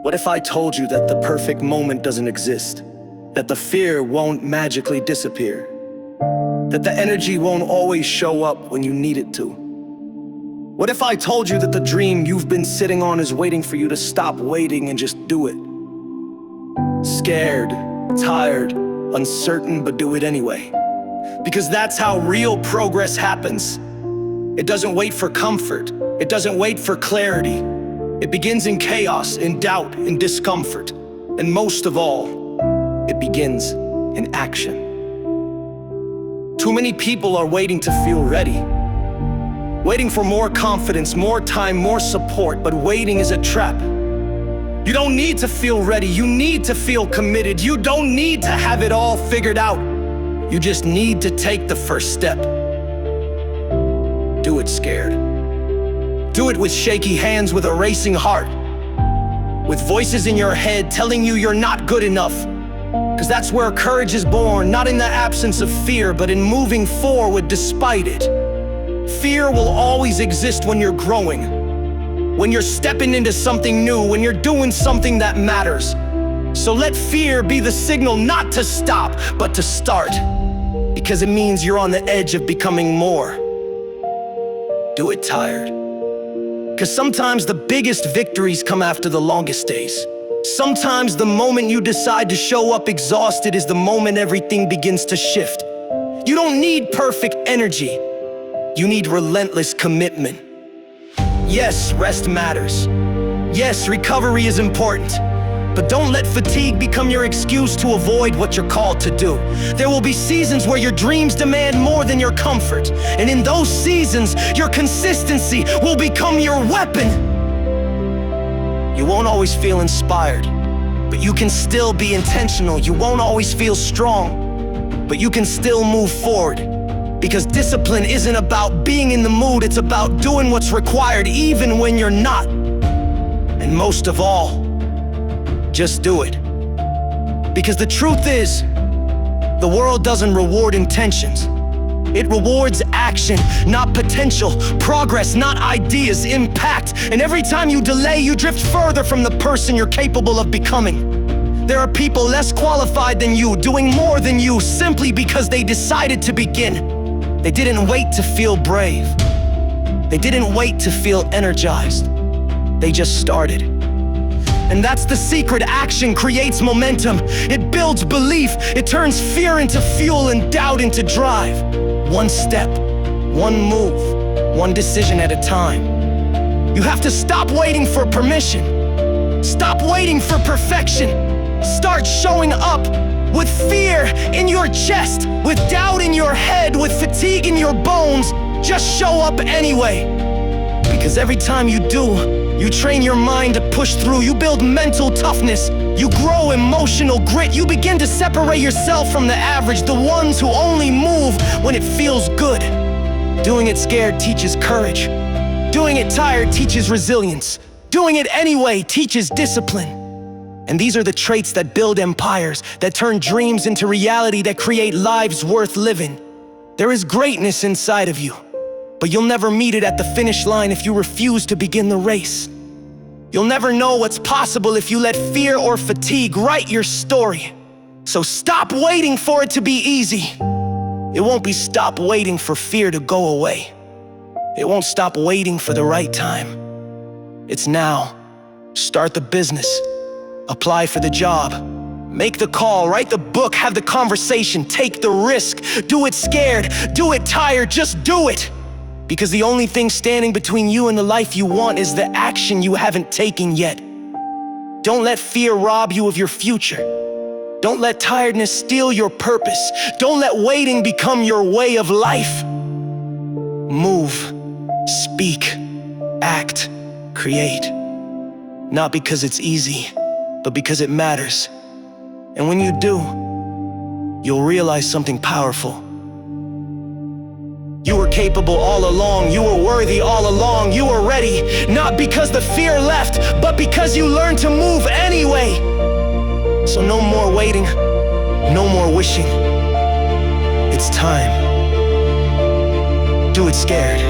What if I told you that the perfect moment doesn't exist? That the fear won't magically disappear? That the energy won't always show up when you need it to? What if I told you that the dream you've been sitting on is waiting for you to stop waiting and just do it? Scared, tired, uncertain, but do it anyway. Because that's how real progress happens. It doesn't wait for comfort. It doesn't wait for clarity. It begins in chaos, in doubt, in discomfort. And most of all, it begins in action. Too many people are waiting to feel ready. Waiting for more confidence, more time, more support, but waiting is a trap. You don't need to feel ready, you need to feel committed. You don't need to have it all figured out. You just need to take the first step. Do it scared. Do it with shaky hands, with a racing heart. With voices in your head telling you you're not good enough. Because that's where courage is born, not in the absence of fear, but in moving forward despite it. Fear will always exist when you're growing, when you're stepping into something new, when you're doing something that matters. So let fear be the signal not to stop, but to start. Because it means you're on the edge of becoming more. Do it tired. Because sometimes the biggest victories come after the longest days. Sometimes the moment you decide to show up exhausted is the moment everything begins to shift. You don't need perfect energy. You need relentless commitment. Yes, rest matters. Yes, recovery is important. But don't let fatigue become your excuse to avoid what you're called to do. There will be seasons where your dreams demand more than your comfort. And in those seasons, your consistency will become your weapon. You won't always feel inspired, but you can still be intentional. You won't always feel strong, but you can still move forward. Because discipline isn't about being in the mood, it's about doing what's required even when you're not. And most of all, just do it. Because the truth is, the world doesn't reward intentions. It rewards action, not potential, progress, not ideas, impact. And every time you delay, you drift further from the person you're capable of becoming. There are people less qualified than you, doing more than you, simply because they decided to begin. They didn't wait to feel brave. They didn't wait to feel energized. They just started. And that's the secret. Action creates momentum. It builds belief. It turns fear into fuel and doubt into drive. One step, one move, one decision at a time. You have to stop waiting for permission. Stop waiting for perfection. Start showing up with fear in your chest, with doubt in your head, with fatigue in your bones. Just show up anyway. Because every time you do, you train your mind to push through. You build mental toughness. You grow emotional grit. You begin to separate yourself from the average, the ones who only move when it feels good. Doing it scared teaches courage. Doing it tired teaches resilience. Doing it anyway teaches discipline. And these are the traits that build empires, that turn dreams into reality, that create lives worth living. There is greatness inside of you, but you'll never meet it at the finish line if you refuse to begin the race. You'll never know what's possible if you let fear or fatigue write your story. So stop waiting for it to be easy. It won't be stop waiting for fear to go away. It won't stop waiting for the right time. It's now. Start the business. Apply for the job. Make the call, write the book, have the conversation, take the risk. Do it scared, do it tired, just do it. Because the only thing standing between you and the life you want is the action you haven't taken yet. Don't let fear rob you of your future. Don't let tiredness steal your purpose. Don't let waiting become your way of life. Move, speak, act, create. Not because it's easy, but because it matters. And when you do, you'll realize something powerful. You were capable all along. You were worthy all along. You were ready, not because the fear left, but because you learned to move anyway. So no more waiting, no more wishing. It's time. Do it scared.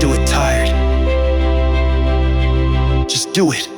Do it tired. Just do it.